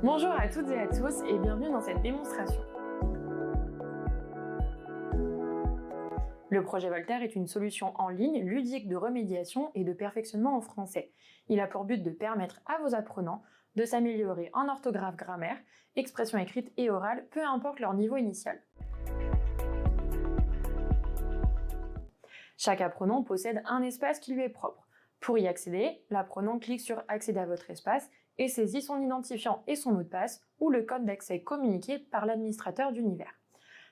Bonjour à toutes et à tous et bienvenue dans cette démonstration. Le projet Voltaire est une solution en ligne ludique de remédiation et de perfectionnement en français. Il a pour but de permettre à vos apprenants de s'améliorer en orthographe, grammaire, expression écrite et orale, peu importe leur niveau initial. Chaque apprenant possède un espace qui lui est propre. Pour y accéder, l'apprenant clique sur « Accéder à votre espace » et saisit son identifiant et son mot de passe ou le code d'accès communiqué par l'administrateur d'univers.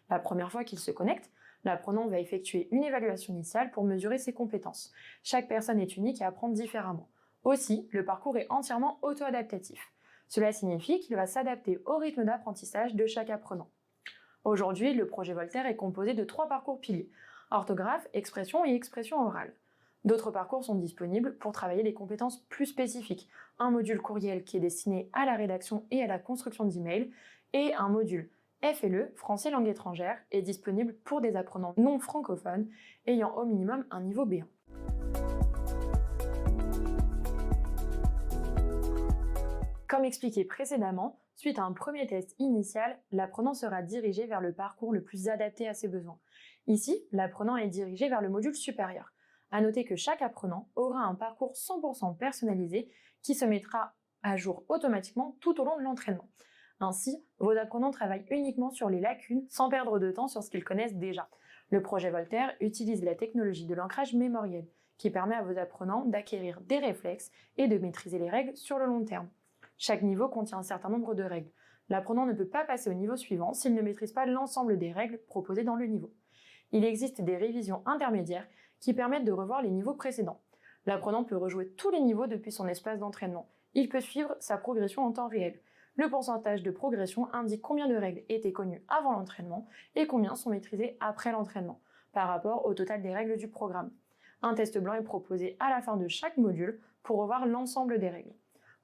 La première fois qu'il se connecte, l'apprenant va effectuer une évaluation initiale pour mesurer ses compétences. Chaque personne est unique et apprend différemment. Aussi, le parcours est entièrement auto-adaptatif. Cela signifie qu'il va s'adapter au rythme d'apprentissage de chaque apprenant. Aujourd'hui, le projet Voltaire est composé de 3 parcours piliers: orthographe, expression et expression orale. D'autres parcours sont disponibles pour travailler des compétences plus spécifiques. Un module courriel qui est destiné à la rédaction et à la construction d'emails et un module FLE, français langue étrangère, est disponible pour des apprenants non francophones ayant au minimum un niveau B1. Comme expliqué précédemment, suite à un premier test initial, l'apprenant sera dirigé vers le parcours le plus adapté à ses besoins. Ici, l'apprenant est dirigé vers le module supérieur. À noter que chaque apprenant aura un parcours 100% personnalisé qui se mettra à jour automatiquement tout au long de l'entraînement. Ainsi, vos apprenants travaillent uniquement sur les lacunes sans perdre de temps sur ce qu'ils connaissent déjà. Le projet Voltaire utilise la technologie de l'ancrage mémoriel qui permet à vos apprenants d'acquérir des réflexes et de maîtriser les règles sur le long terme. Chaque niveau contient un certain nombre de règles. L'apprenant ne peut pas passer au niveau suivant s'il ne maîtrise pas l'ensemble des règles proposées dans le niveau. Il existe des révisions intermédiaires qui permettent de revoir les niveaux précédents. L'apprenant peut rejouer tous les niveaux depuis son espace d'entraînement. Il peut suivre sa progression en temps réel. Le pourcentage de progression indique combien de règles étaient connues avant l'entraînement et combien sont maîtrisées après l'entraînement, par rapport au total des règles du programme. Un test blanc est proposé à la fin de chaque module pour revoir l'ensemble des règles.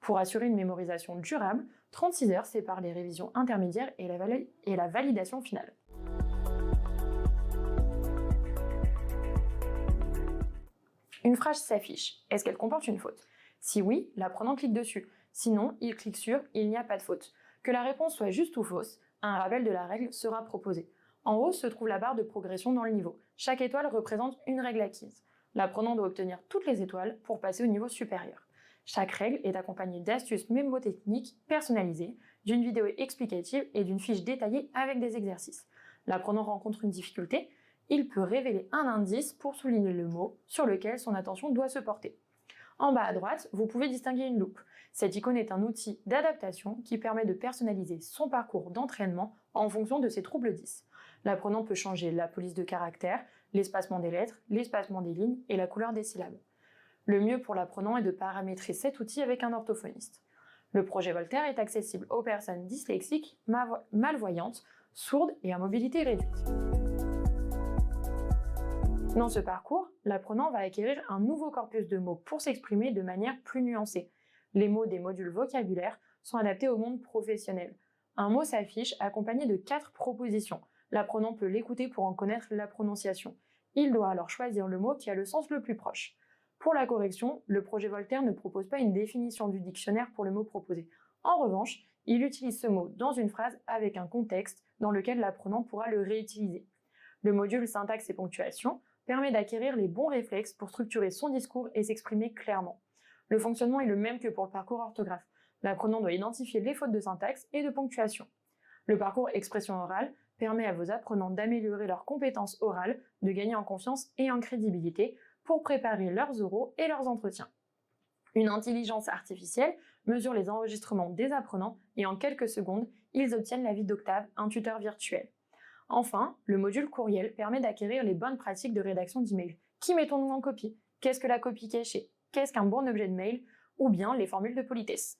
Pour assurer une mémorisation durable, 36 heures séparent les révisions intermédiaires et la validation finale. Une phrase s'affiche. Est-ce qu'elle comporte une faute? Si oui, l'apprenant clique dessus. Sinon, il clique sur « Il n'y a pas de faute ». Que la réponse soit juste ou fausse, un rappel de la règle sera proposé. En haut se trouve la barre de progression dans le niveau. Chaque étoile représente une règle acquise. L'apprenant doit obtenir toutes les étoiles pour passer au niveau supérieur. Chaque règle est accompagnée d'astuces mémotechniques personnalisées, d'une vidéo explicative et d'une fiche détaillée avec des exercices. L'apprenant rencontre une difficulté, il peut révéler un indice pour souligner le mot sur lequel son attention doit se porter. En bas à droite, vous pouvez distinguer une loupe. Cette icône est un outil d'adaptation qui permet de personnaliser son parcours d'entraînement en fonction de ses troubles 10. L'apprenant peut changer la police de caractères, l'espacement des lettres, l'espacement des lignes et la couleur des syllabes. Le mieux pour l'apprenant est de paramétrer cet outil avec un orthophoniste. Le projet Voltaire est accessible aux personnes dyslexiques, malvoyantes, sourdes et à mobilité réduite. Dans ce parcours, l'apprenant va acquérir un nouveau corpus de mots pour s'exprimer de manière plus nuancée. Les mots des modules vocabulaires sont adaptés au monde professionnel. Un mot s'affiche accompagné de 4 propositions. L'apprenant peut l'écouter pour en connaître la prononciation. Il doit alors choisir le mot qui a le sens le plus proche. Pour la correction, le projet Voltaire ne propose pas une définition du dictionnaire pour le mot proposé. En revanche, il utilise ce mot dans une phrase avec un contexte dans lequel l'apprenant pourra le réutiliser. Le module syntaxe et ponctuation permet d'acquérir les bons réflexes pour structurer son discours et s'exprimer clairement. Le fonctionnement est le même que pour le parcours orthographe. L'apprenant doit identifier les fautes de syntaxe et de ponctuation. Le parcours expression orale permet à vos apprenants d'améliorer leurs compétences orales, de gagner en confiance et en crédibilité pour préparer leurs oraux et leurs entretiens. Une intelligence artificielle mesure les enregistrements des apprenants et en quelques secondes, ils obtiennent l'avis d'Octave, un tuteur virtuel. Enfin, le module courriel permet d'acquérir les bonnes pratiques de rédaction d'email. Qui mettons-nous en copie? Qu'est-ce que la copie cachée? Qu'est-ce qu'un bon objet de mail? Ou bien les formules de politesse.